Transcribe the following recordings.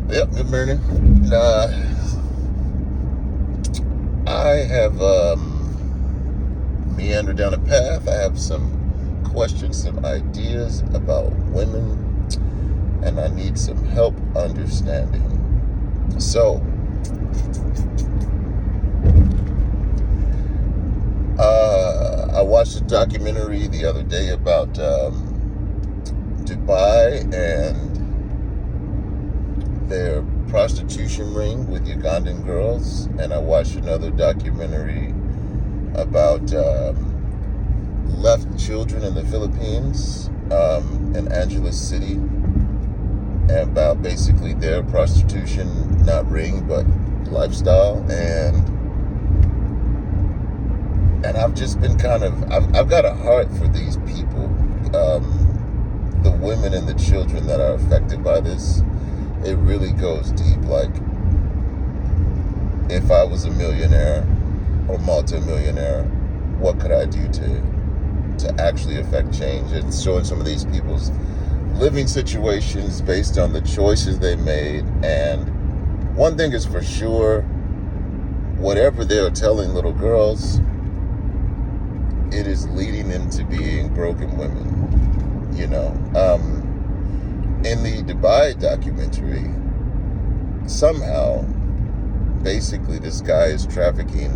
Yep, good morning. I have meandered down a path. I have some questions, some ideas about women, and I need some help understanding. So, I watched a documentary the other day about Dubai and their prostitution ring with Ugandan girls, and I watched another documentary about left children in the Philippines, in Angeles City, and about basically their prostitution, not ring, but lifestyle, and I've just been I've got a heart for these people, the women and the children that are affected by this. It really goes deep. Like, if I was a millionaire or multi-millionaire, what could I do to actually affect change? And showing some of these people's living situations based on the choices they made. And one thing is for sure, whatever they're telling little girls, it is leading them to being broken women, you know. In the Dubai documentary, somehow, basically, this guy is trafficking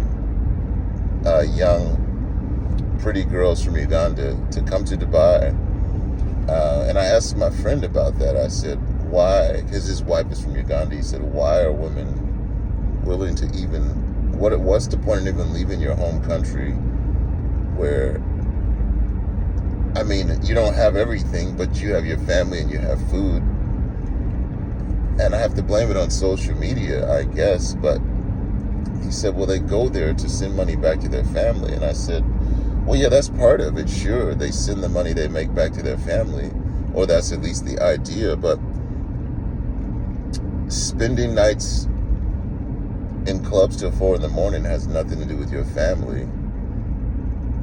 young, pretty girls from Uganda to come to Dubai. And I asked my friend about that. I said, why? Because his wife is from Uganda. He said, why are women willing to what's the point in even leaving your home country where, I mean, you don't have everything, but you have your family and you have food. And I have to blame it on social media, I guess. But he said, well, they go there to send money back to their family. And I said, well, yeah, that's part of it. Sure, they send the money they make back to their family, or that's at least the idea. But spending nights in clubs till 4 a.m. has nothing to do with your family,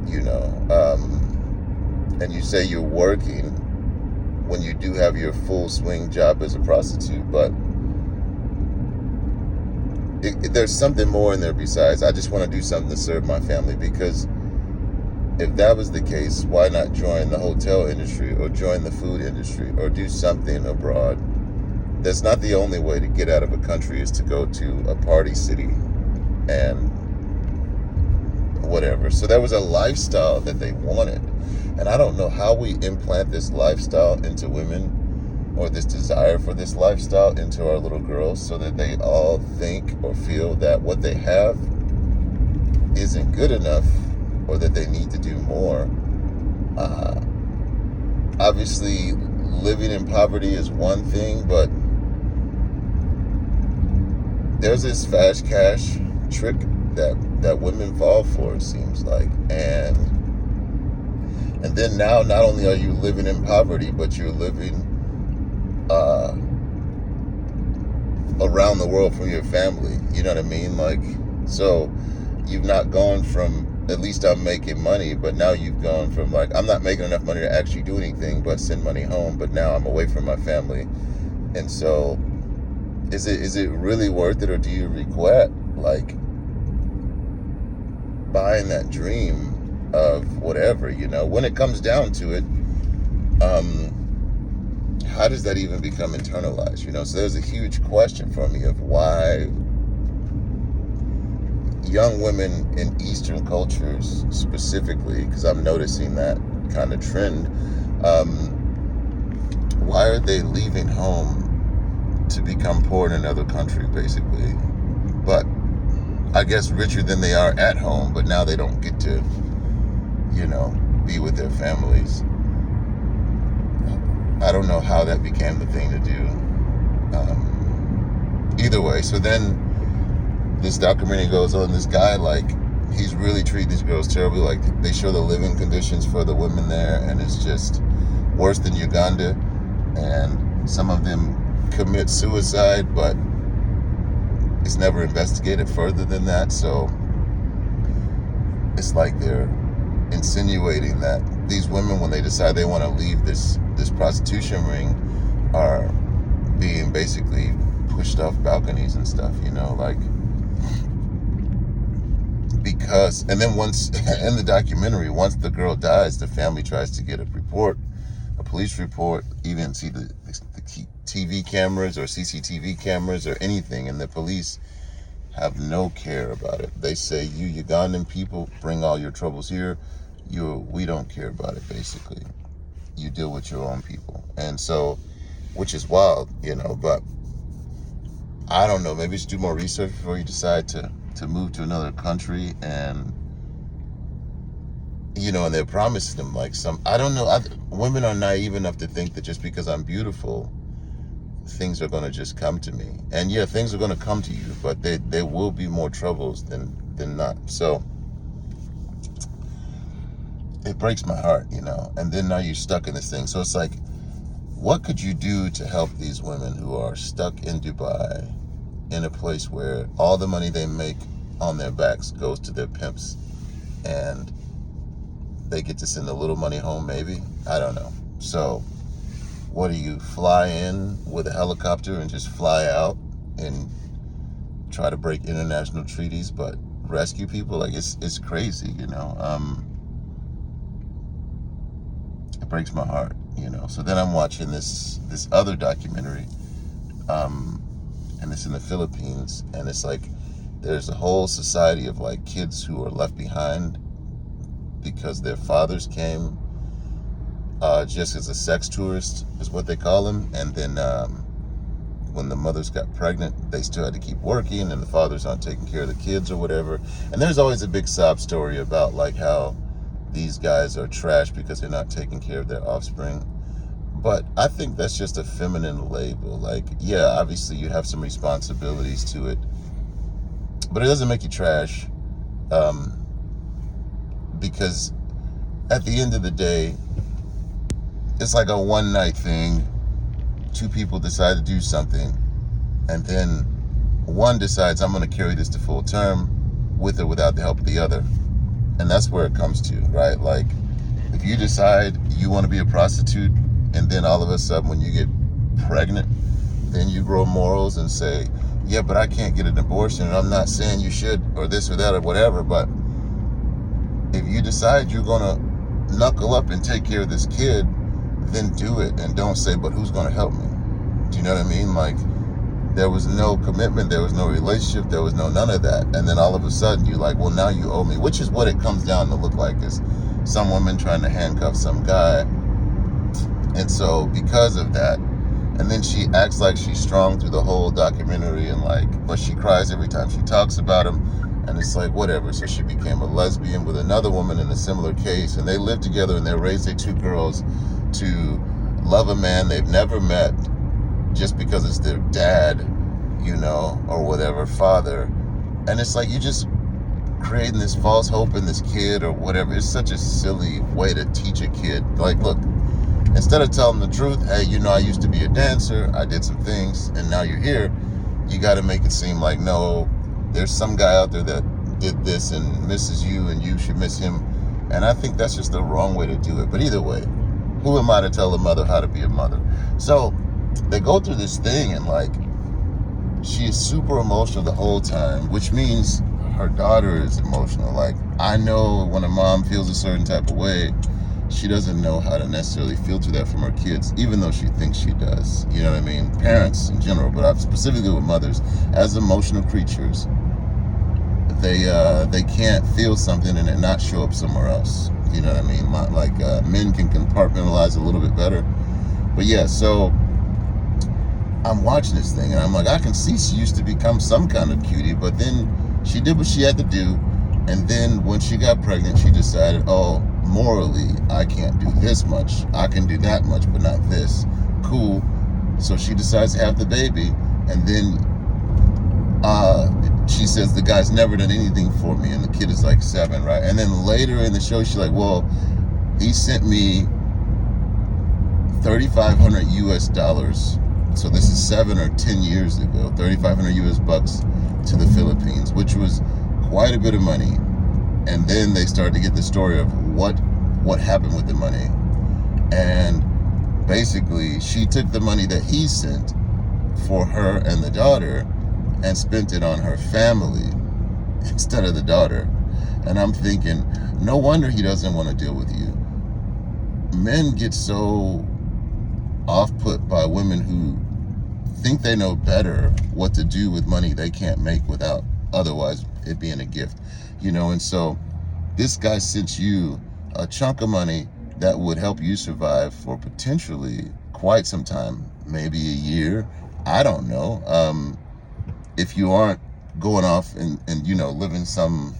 you know. And you say you're working when you do have your full swing job as a prostitute, but there's something more in there besides, I just want to do something to serve my family. Because if that was the case, why not join the hotel industry or join the food industry or do something abroad? That's not the only way to get out of a country, is to go to a party city and whatever. So there was a lifestyle that they wanted. And I don't know how we implant this lifestyle into women, or this desire for this lifestyle into our little girls, so that they all think or feel that what they have isn't good enough, or that they need to do more. Obviously, living in poverty is one thing, but there's this fast cash trick that women fall for, it seems like. And then now, not only are you living in poverty, but you're living around the world from your family. You know what I mean? Like, so you've not gone from, at least I'm making money, but now you've gone from, like, I'm not making enough money to actually do anything but send money home, but now I'm away from my family. And so is it really worth it, or do you regret, like, buying that dream of whatever, you know? When it comes down to it, how does that even become internalized, you know? So there's a huge question for me of why young women in Eastern cultures specifically, because I'm noticing that kind of trend, why are they leaving home to become poor in another country, basically? But I guess richer than they are at home, but now they don't get to, you know, be with their families. I don't know how that became the thing to do. Either way, so then this documentary goes on. This guy, like, he's really treating these girls terribly. Like, they show the living conditions for the women there, and it's just worse than Uganda. And some of them commit suicide, but it's never investigated further than that. So it's like they're insinuating that these women, when they decide they want to leave this prostitution ring, are being basically pushed off balconies and stuff, like, because, and then once, in the documentary, once the girl dies, the family tries to get a police report, even see the TV cameras or CCTV cameras or anything, and the police have no care about it. They say, you Ugandan people, bring all your troubles here. We don't care about it, basically. You deal with your own people. And so, which is wild, but I don't know, maybe just do more research before you decide to move to another country. And and they're promising them like I don't know, women are naive enough to think that just because I'm beautiful, things are going to just come to me. And yeah, things are going to come to you, but there will be more troubles than not. So it breaks my heart, and then now you're stuck in this thing. So it's like, what could you do to help these women who are stuck in Dubai, in a place where all the money they make on their backs goes to their pimps, and they get to send a little money home, maybe? I don't know. So what do you fly in with a helicopter and just fly out and try to break international treaties but rescue people? Like, it's crazy, It breaks my heart, So then I'm watching this other documentary, and it's in the Philippines, and it's like there's a whole society of like kids who are left behind because their fathers came just as a sex tourist, is what they call them. And then when the mothers got pregnant, they still had to keep working, and the fathers aren't taking care of the kids or whatever. And there's always a big sob story about like how these guys are trash because they're not taking care of their offspring. But I think that's just a feminine label. Like, yeah, obviously you have some responsibilities to it, but it doesn't make you trash. Because at the end of the day, it's like a one night thing. Two people decide to do something, and then one decides, I'm going to carry this to full term with or without the help of the other. And that's where it comes to, right? Like, if you decide you want to be a prostitute, and then all of a sudden when you get pregnant, then you grow morals and say, yeah, but I can't get an abortion, and I'm not saying you should, or this or that or whatever, but if you decide you're going to knuckle up and take care of this kid, then do it, and don't say, but who's going to help me? Do you know what I mean? Like, there was no commitment, there was no relationship, there was no none of that. And then all of a sudden you're like, well, now you owe me, which is what it comes down to look like, is some woman trying to handcuff some guy. And so because of that, and then she acts like she's strong through the whole documentary, and like, but she cries every time she talks about him. And it's like, whatever. So she became a lesbian with another woman in a similar case, and they live together, and they raised their two girls to love a man they've never met just because it's their dad, or whatever, father. And it's like, you just creating this false hope in this kid or whatever. It's such a silly way to teach a kid. Like, look, instead of telling the truth, hey, I used to be a dancer, I did some things, and now you're here, you got to make it seem like, no, there's some guy out there that did this and misses you, and you should miss him. And I think that's just the wrong way to do it. But either way, who am I to tell a mother how to be a mother? So they go through this thing, and like, she is super emotional the whole time, which means her daughter is emotional. Like, I know when a mom feels a certain type of way, she doesn't know how to necessarily filter that from her kids, even though she thinks she does. You know what I mean? Parents in general, but specifically with mothers, as emotional creatures, they can't feel something and it not show up somewhere else. You know what I mean? Like, men can compartmentalize a little bit better. But yeah, so I'm watching this thing, and I'm like, I can see she used to become some kind of cutie, but then she did what she had to do. And then when she got pregnant, she decided, oh, morally, I can't do this much. I can do that much, but not this. Cool. So she decides to have the baby. And then she says, the guy's never done anything for me. And the kid is like 7, right? And then later in the show, she's like, well, he sent me $3,500 US. So this is 7 or 10 years ago, 3,500 US bucks to the Philippines, which was quite a bit of money. And then they started to get the story of what happened with the money. And basically, she took the money that he sent for her and the daughter and spent it on her family instead of the daughter. And I'm thinking, no wonder he doesn't want to deal with you. Men get so off-put by women who think they know better what to do with money they can't make without otherwise it being a gift, and so this guy sent you a chunk of money that would help you survive for potentially quite some time, maybe a year, I don't know, if you aren't going off and living some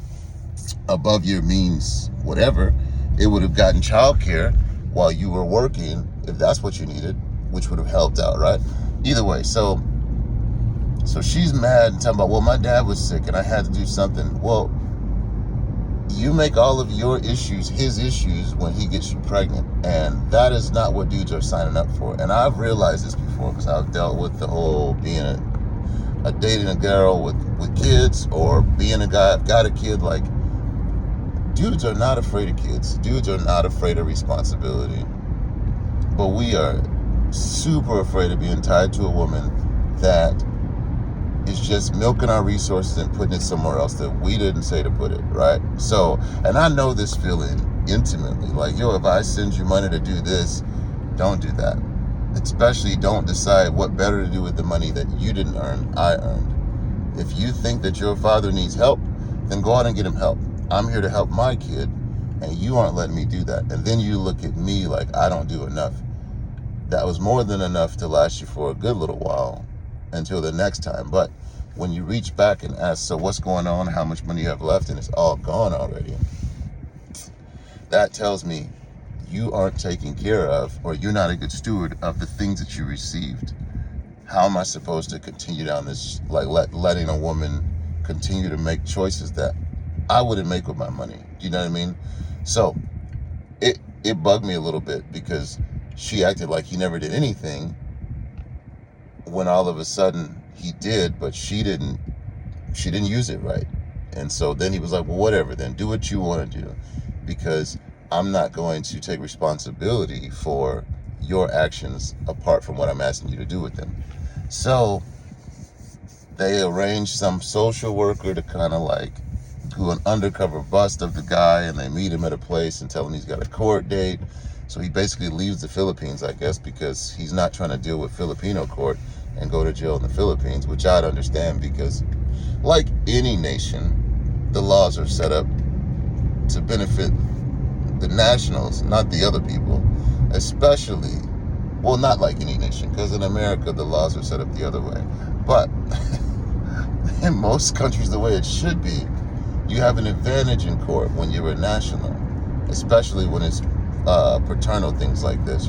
above your means whatever. It would have gotten childcare while you were working, if that's what you needed, which would have helped out, right? Either way, so she's mad and talking about, well, my dad was sick and I had to do something. Well, you make all of your issues his issues when he gets you pregnant, and that is not what dudes are signing up for. And I've realized this before because I've dealt with the whole being a dating a girl with kids, or being a guy, I've got a kid. Like, dudes are not afraid of kids. Dudes are not afraid of responsibility. But we are super afraid of being tied to a woman that is just milking our resources and putting it somewhere else that we didn't say to put it, right? So, and I know this feeling intimately. Like, yo, if I send you money to do this, don't do that. Especially don't decide what better to do with the money that you didn't earn, I earned. If you think that your father needs help, then go out and get him help. I'm here to help my kid, and you aren't letting me do that. And then you look at me like I don't do enough. That was more than enough to last you for a good little while until the next time. But when you reach back and ask, so what's going on, how much money you have left, and it's all gone already, that tells me you aren't taking care of, or you're not a good steward of the things that you received. How am I supposed to continue down this, like letting a woman continue to make choices that I wouldn't make with my money? You know what I mean? So it bugged me a little bit because she acted like he never did anything when all of a sudden he did, but she didn't use it right. And so then he was like, well, whatever, then do what you want to do, because I'm not going to take responsibility for your actions apart from what I'm asking you to do with them. So they arranged some social worker to kind of like do an undercover bust of the guy, and they meet him at a place and tell him he's got a court date. So he basically leaves the Philippines, I guess, because he's not trying to deal with Filipino court and go to jail in the Philippines, which I'd understand, because like any nation, the laws are set up to benefit the nationals, not the other people. Especially, well, not like any nation, because in America, the laws are set up the other way. But in most countries, the way it should be, you have an advantage in court when you're a national, especially when it's paternal things like this,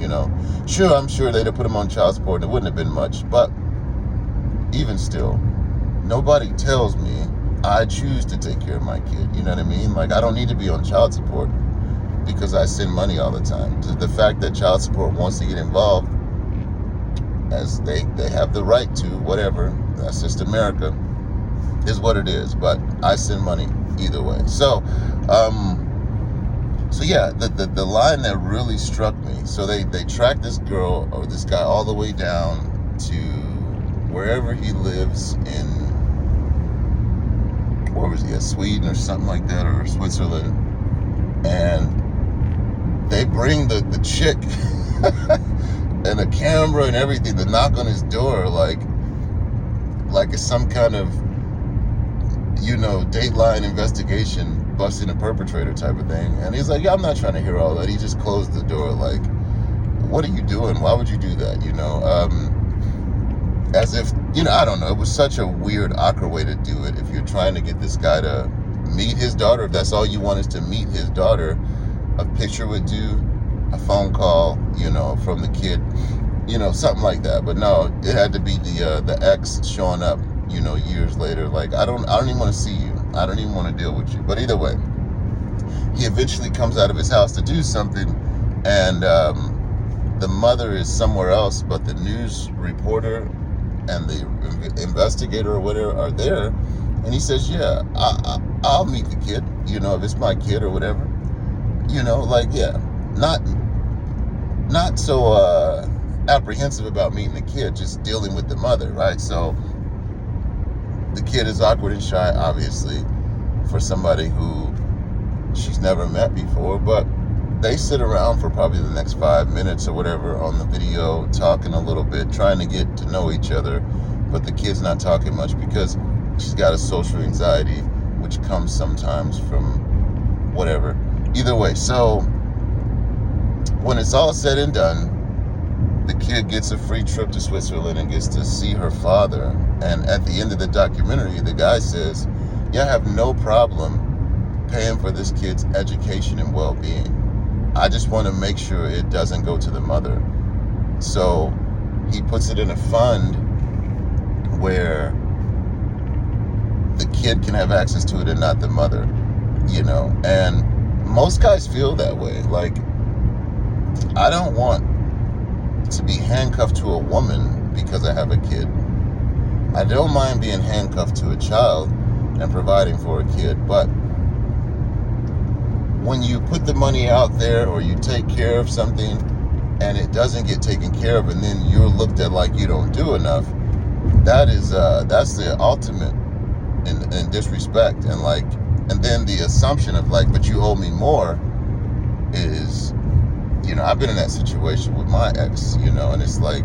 Sure, I'm sure they'd have put him on child support and it wouldn't have been much, but even still, nobody tells me I choose to take care of my kid, you know what I mean? Like, I don't need to be on child support because I send money all the time. The fact that child support wants to get involved, as they have the right to, whatever, that's just America, is what it is, but I send money either way. So yeah, the line that really struck me, so they tracked this girl or this guy all the way down to wherever he lives in, where was he, Sweden or something like that, or Switzerland, and they bring the chick and a camera and everything to knock on his door like it's some kind of, Dateline investigation, busting a perpetrator type of thing. And he's like, yeah, I'm not trying to hear all that. He just closed the door. Like, what are you doing? Why would you do that? As if, I don't know. It was such a weird, awkward way to do it. If you're trying to get this guy to meet his daughter, if that's all you want is to meet his daughter, a picture would do, a phone call, from the kid, something like that. But no, it had to be the ex showing up, years later. Like, I don't even want to see you. I don't even want to deal with you. But either way, he eventually comes out of his house to do something, and the mother is somewhere else, but the news reporter and the investigator or whatever are there, and he says, yeah, I'll meet the kid, if it's my kid or whatever, yeah, not so apprehensive about meeting the kid, just dealing with the mother, right? So the kid is awkward and shy, obviously, for somebody who she's never met before, but they sit around for probably the next 5 minutes or whatever on the video, talking a little bit, trying to get to know each other, but the kid's not talking much because she's got a social anxiety, which comes sometimes from whatever. Either way, so when it's all said and done, the kid gets a free trip to Switzerland and gets to see her father. And at the end of the documentary, the guy says, yeah, I have no problem paying for this kid's education and well-being. I just want to make sure it doesn't go to the mother. So he puts it in a fund where the kid can have access to it and not the mother, you know. And most guys feel that way. Like, I don't want to be handcuffed to a woman because I have a kid. I don't mind being handcuffed to a child and providing for a kid, but when you put the money out there or you take care of something and it doesn't get taken care of and then you're looked at like you don't do enough, that's the ultimate in disrespect. And then the assumption of like, but you owe me more is, you know, I've been in that situation with my ex, you know, and it's like,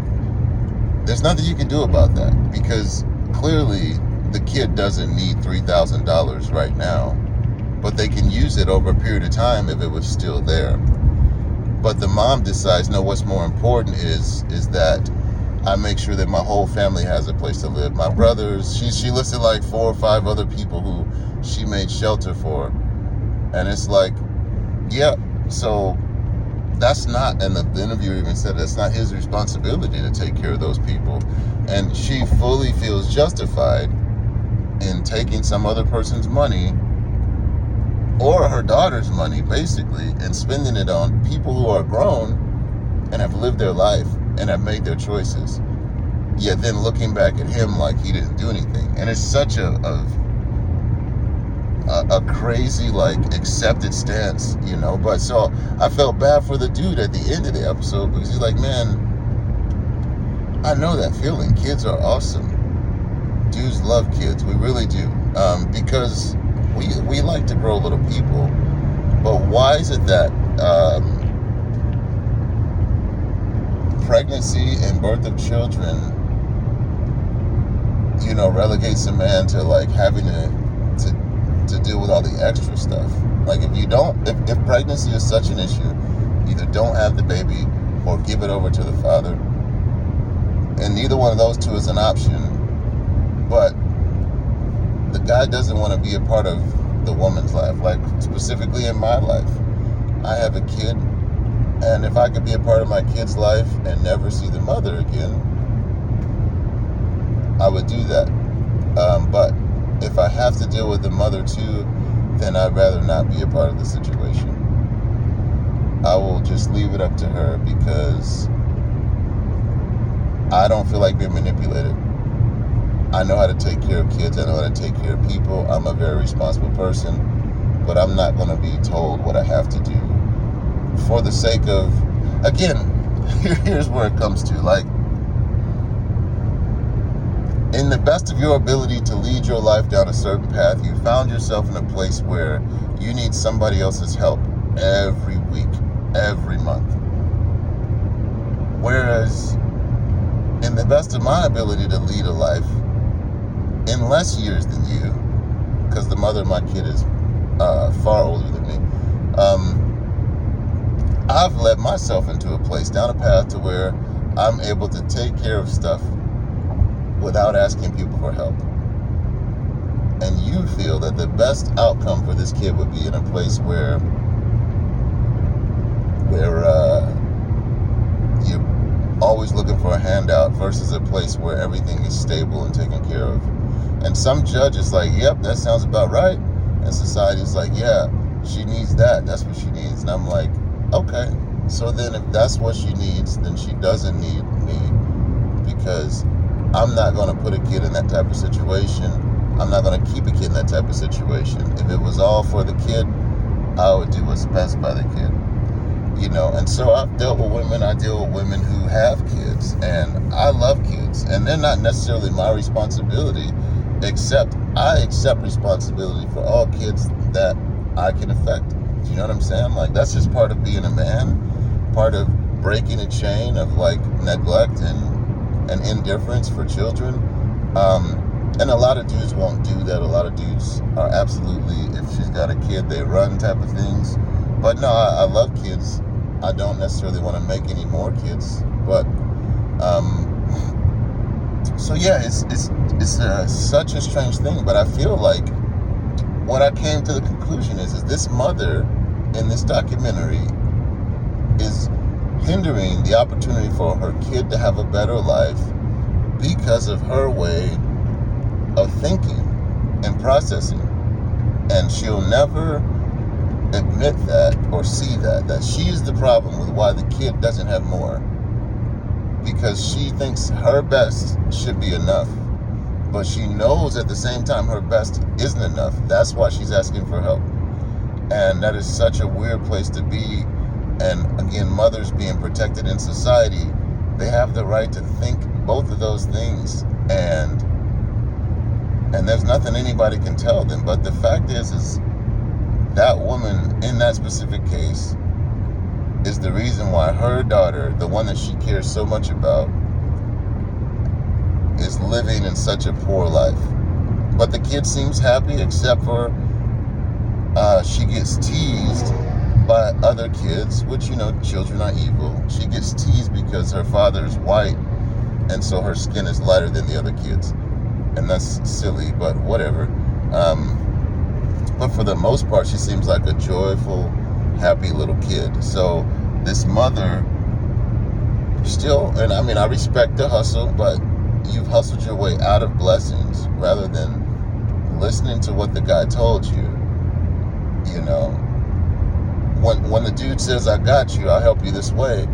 there's nothing you can do about that because clearly the kid doesn't need $3,000 right now, but they can use it over a period of time if it was still there. But the mom decides, no, what's more important is that I make sure that my whole family has a place to live. My brothers, she listed like 4 or 5 other people who she made shelter for. And it's like, yeah, so that's not, and the interviewer even said that's not his responsibility to take care of those people. And she fully feels justified in taking some other person's money or her daughter's money, basically, and spending it on people who are grown and have lived their life and have made their choices. Yet then looking back at him like he didn't do anything. And it's such a crazy, like, accepted stance, you know. But so I felt bad for the dude at the end of the episode because he's like, man, I know that feeling. Kids are awesome. Dudes love kids. We really do. Because we like to grow little people. But why is it that pregnancy and birth of children, you know, relegates a man to like having to deal with all the extra stuff? Like, if pregnancy is such an issue, either don't have the baby or give it over to the father. And neither one of those two is an option. But the guy doesn't want to be a part of the woman's life. Like, specifically in my life, I have a kid, and if I could be a part of my kid's life and never see the mother again, I would do that. But if I have to deal with the mother too, then I'd rather not be a part of the situation. I will just leave it up to her because I don't feel like being manipulated. I know how to take care of kids. I know how to take care of people. I'm a very responsible person, but I'm not going to be told what I have to do for the sake of, again, here's where it comes to, like, in the best of your ability to lead your life down a certain path, you found yourself in a place where you need somebody else's help every week, every month. Whereas, in the best of my ability to lead a life in less years than you, because the mother of my kid is far older than me, I've led myself into a place, down a path to where I'm able to take care of stuff without asking people for help. And you feel that the best outcome for this kid would be in a place where you're always looking for a handout versus a place where everything is stable and taken care of. And some judge is like, yep, that sounds about right. And society's like, yeah, she needs that. That's what she needs. And I'm like, okay. So then if that's what she needs, then she doesn't need me, because I'm not going to put a kid in that type of situation. I'm not going to keep a kid in that type of situation. If it was all for the kid, I would do what's best by the kid. And so I've dealt with women. I deal with women who have kids, and I love kids, and they're not necessarily my responsibility, except I accept responsibility for all kids that I can affect. Do you know what I'm saying? Like, that's just part of being a man, part of breaking a chain of like neglect and indifference for children. And a lot of dudes won't do that. A lot of dudes are absolutely, if she's got a kid, they run type of things. But no, I love kids. I don't necessarily want to make any more kids. But so yeah, it's such a strange thing. But I feel like what I came to the conclusion is this mother in this documentary is hindering the opportunity for her kid to have a better life because of her way of thinking and processing. And she'll never admit that or see that she is the problem with why the kid doesn't have more, because she thinks her best should be enough, but she knows at the same time her best isn't enough. That's why she's asking for help. And that is such a weird place to be. And again, mothers being protected in society, they have the right to think both of those things, and there's nothing anybody can tell them. But the fact is that woman in that specific case is the reason why her daughter, the one that she cares so much about, is living in such a poor life. But the kid seems happy, except for she gets teased by other kids, which, children are evil. She gets teased because her father's white, and so her skin is lighter than the other kids. And that's silly, but whatever. But for the most part, she seems like a joyful, happy little kid. So this mother still, and I mean, I respect the hustle, but you've hustled your way out of blessings rather than listening to what the guy told you. When the dude says, I got you, I'll help you this way,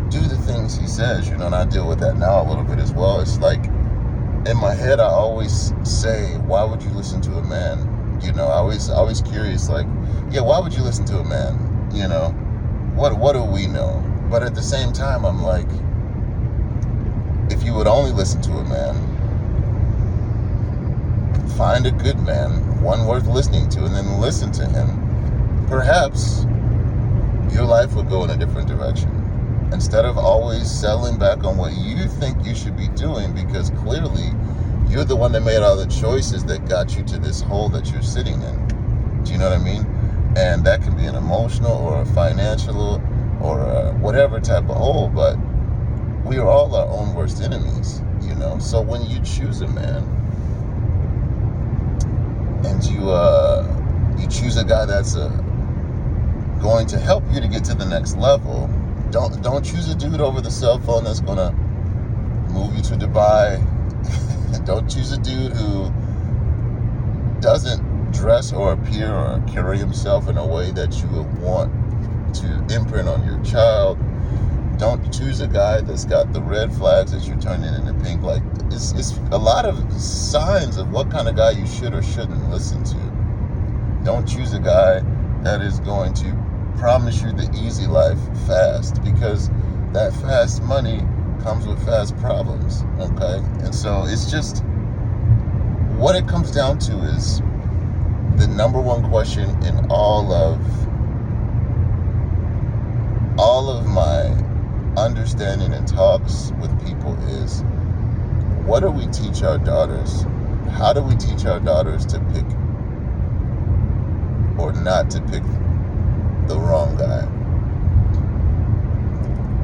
do the things he says, and I deal with that now a little bit as well. It's like, in my head, I always say, why would you listen to a man? I always curious, like, yeah, why would you listen to a man? What do we know? But at the same time, I'm like, if you would only listen to a man, find a good man, one worth listening to, and then listen to him, perhaps your life would go in a different direction. Instead of always settling back on what you think you should be doing, because clearly you're the one that made all the choices that got you to this hole that you're sitting in. Do you know what I mean? And that can be an emotional or a financial or a whatever type of hole, but we are all our own worst enemies, So when you choose a man and you choose a guy that's going to help you to get to the next level, don't choose a dude over the cell phone that's going to move you to Dubai. Don't choose a dude who doesn't dress or appear or carry himself in a way that you would want to imprint on your child. Don't choose a guy that's got the red flags that you're turning into pink. Like, it's a lot of signs of what kind of guy you should or shouldn't listen to. Don't choose a guy that is going to promise you the easy life fast, because that fast money comes with fast problems, okay? And so it's just, what it comes down to is the number one question in all of my understanding and talks with people is, what do we teach our daughters? How do we teach our daughters to pick or not to pick the wrong guy?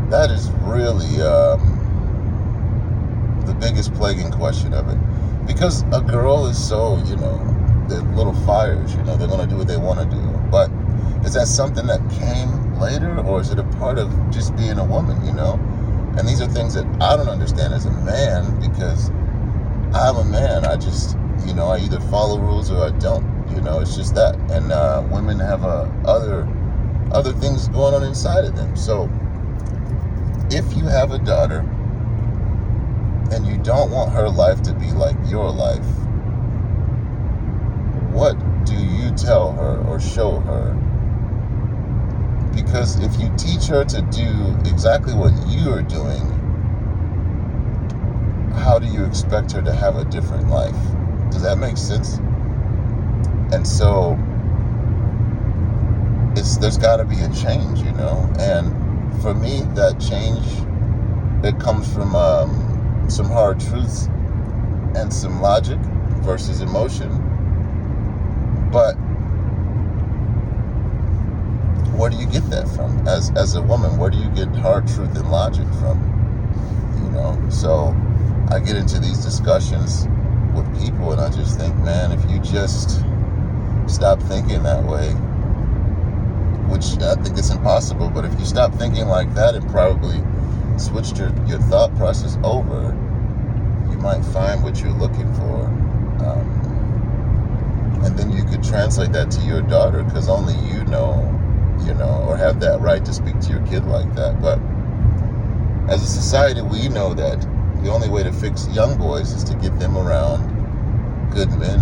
That is really the biggest plaguing question of it. Because a girl is so, they're little fires, they're going to do what they want to do. But is that something that came later, or is it a part of just being a woman, And these are things that I don't understand as a man, because I'm a man. I just, I either follow rules or I don't, it's just that. And women have other things going on inside of them. So if you have a daughter and you don't want her life to be like your life, what do you tell her or show her Because if you teach her to do exactly what you are doing, how do you expect her to have a different life? Does that make sense? And so there's got to be a change, and for me, that change, it comes from some hard truths and some logic versus emotion. But where do you get that from? As a woman, where do you get hard truth and logic from? So I get into these discussions with people, and I just think, man, if you just stop thinking that way, which I think is impossible, but if you stop thinking like that and probably switched your thought process over, you might find what you're looking for. And then you could translate that to your daughter, because only you know, or have that right to speak to your kid like that. But as a society, we know that the only way to fix young boys is to get them around good men,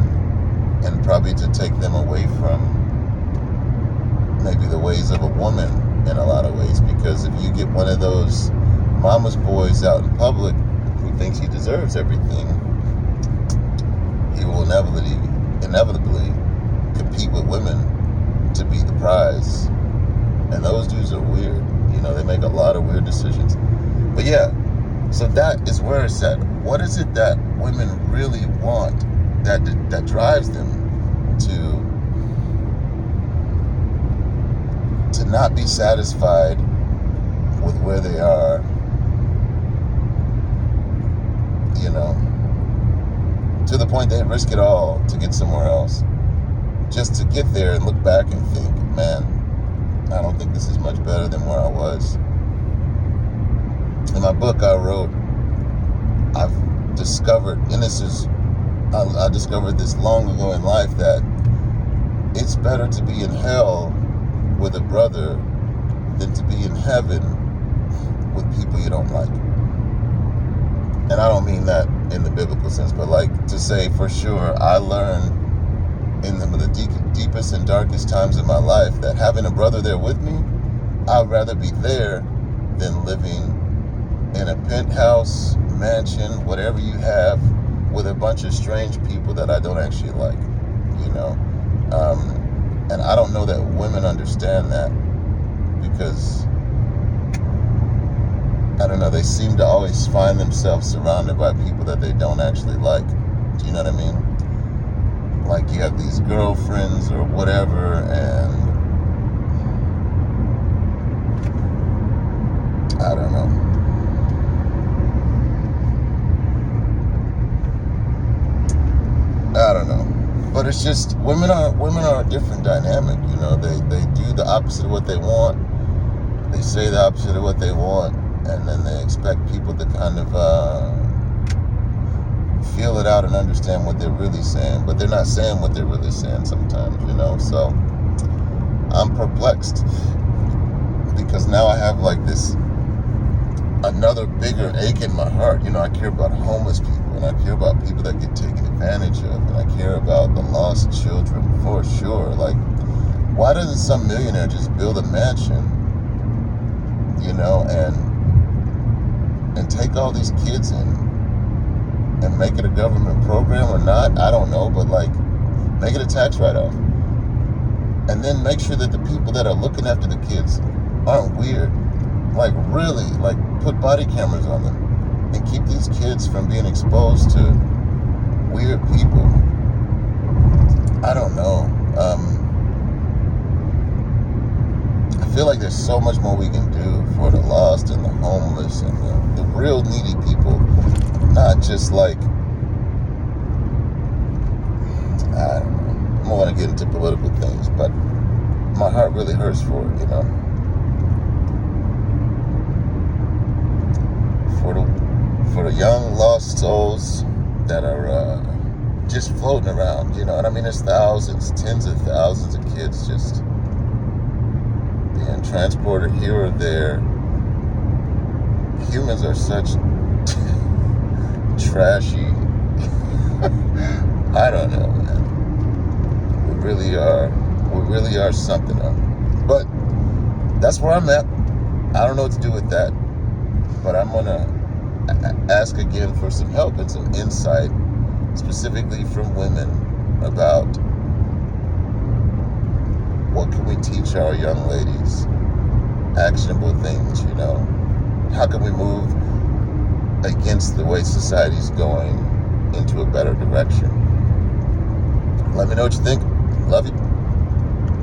and probably to take them away from maybe the ways of a woman in a lot of ways. Because if you get one of those mama's boys out in public who thinks he deserves everything, he will inevitably compete with women to be the prize. And those dudes are weird. They make a lot of weird decisions. But yeah, so that is where it's at. What is it that women really want that drives them to not be satisfied with where they are, to the point they risk it all to get somewhere else, just to get there and look back and think, man, I don't think this is much better than where I was. In my book I wrote, I've discovered, and I discovered this long ago in life, that it's better to be in hell with a brother than to be in heaven with people you don't like. And I don't mean that in the biblical sense, but like to say for sure, I learned in the deepest and darkest times of my life that having a brother there with me, I'd rather be there than living in a penthouse, mansion, whatever you have, with a bunch of strange people that I don't actually like, and I don't know that women understand that, because I don't know, they seem to always find themselves surrounded by people that they don't actually like. Do you know what I mean? Like, you have these girlfriends or whatever, and I don't know. I don't know. But it's just, women are a different dynamic, they do the opposite of what they want. They say the opposite of what they want, and then they expect people to kind of feel it out and understand what they're really saying, but they're not saying what they're really saying sometimes, so I'm perplexed, because now I have like this another bigger ache in my heart. I care about homeless people, and I care about people that get taken advantage of, and I care about the lost children for sure. Like, why doesn't some millionaire just build a mansion, and take all these kids in and make it a government program or not? I don't know, but like, make it a tax write-off, and then make sure that the people that are looking after the kids aren't weird. Like, really, like, put body cameras on them and keep these kids from being exposed to weird people. I don't know. I feel like there's so much more we can do for the lost and the homeless and the real needy people. Not just like, I don't know. I don't want to get into political things, but my heart really hurts for it, For the young lost souls that are just floating around, what I mean? There's thousands, tens of thousands of kids just being transported here or there. Humans are such trashy, I don't know, man. We really are something else. But that's where I'm at. I don't know what to do with that, but I'm gonna ask again for some help and some insight, specifically from women, about what can we teach our young ladies, actionable things, how can we move against the way society's going into a better direction. Let me know what you think. Love you.